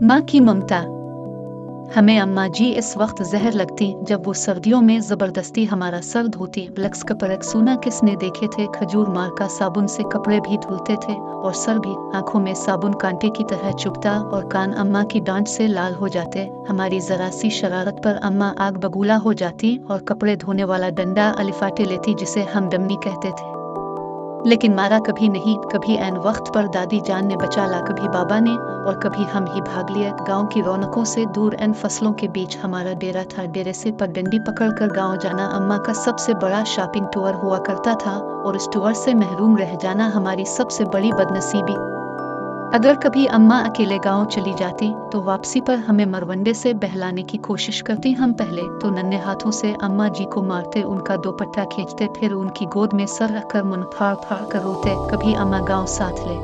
माँ की ममता। हमें अम्मा जी इस वक्त जहर लगती जब वो सर्दियों में ज़बरदस्ती हमारा सर धोती। ब्लक्स कपड़क सूना किसने देखे थे, खजूर मार का साबुन से कपड़े भी धुलते थे और सर भी। आंखों में साबुन कांटे की तरह चुभता और कान अम्मा की डांट से लाल हो जाते। हमारी ज़रा सी शरारत पर अम्मा आग बबूला हो जाती और कपड़े धोने वाला डंडा अलिफाटे लेती जिसे हम डमनी कहते थे। लेकिन मारा कभी नहीं। कभी ऐन वक्त पर दादी जान ने बचा ला, कभी बाबा ने, और कभी हम ही भाग लिए। गांव की रौनकों से दूर इन फसलों के बीच हमारा डेरा था। डेरे से पगडंडी पकड़कर गांव जाना अम्मा का सबसे बड़ा शॉपिंग टूर हुआ करता था और इस टूर से महरूम रह जाना हमारी सबसे बड़ी बदनसीबी। अगर कभी अम्मा अकेले गांव चली जाती तो वापसी पर हमें मरवंडे से बहलाने की कोशिश करती। हम पहले तो नन्हे हाथों से अम्मा जी को मारते, उनका दुपट्टा खींचते, फिर उनकी गोद में सर रखकर मुन फाड़ फाड़ कर रोते। कभी अम्मा गांव साथ ले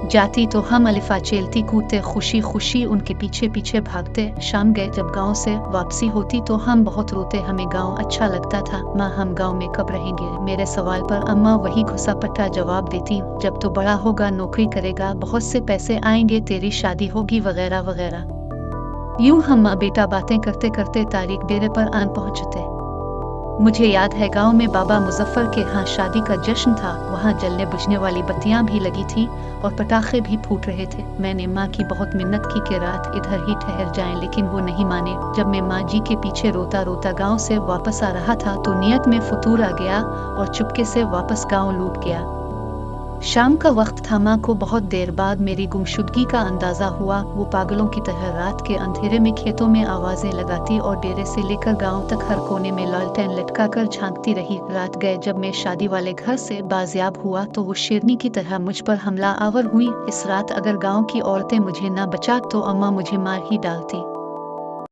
जाती तो हम अलिफा चेलती कूदते, खुशी खुशी उनके पीछे पीछे भागते। शाम गए जब गांव से वापसी होती तो हम बहुत रोते, हमें गांव अच्छा लगता था। माँ हम गांव में कब रहेंगे? मेरे सवाल पर अम्मा वही घुसा पट्टा जवाब देती, जब तो बड़ा होगा नौकरी करेगा, बहुत से पैसे आएंगे, तेरी शादी होगी, वगैरह वगैरह। यूं हम बेटा बातें करते करते तारीख डेरे पर आन पहुंचते। मुझे याद है गांव में बाबा मुजफ्फर के यहाँ शादी का जश्न था। वहाँ जलने बुझने वाली बत्तियां भी लगी थी और पटाखे भी फूट रहे थे। मैंने माँ की बहुत मिन्नत की कि रात इधर ही ठहर जाएं, लेकिन वो नहीं माने। जब मैं माँ जी के पीछे रोता रोता गांव से वापस आ रहा था तो नियत में फतूर आ गया और चुपके से वापस गाँव लौट गया। शाम का वक्त था। माँ को बहुत देर बाद मेरी गुमशुदगी का अंदाजा हुआ। वो पागलों की तरह रात के अंधेरे में खेतों में आवाजें लगाती और डेरे से लेकर गांव तक हर कोने में लालटेन लटका कर झांकती रही। रात गए जब मैं शादी वाले घर से बाजियाब हुआ तो वो शेरनी की तरह मुझ पर हमला आवर हुई। इस रात अगर गांव की औरतें मुझे न बचा तो अम्मा मुझे मार ही डालती।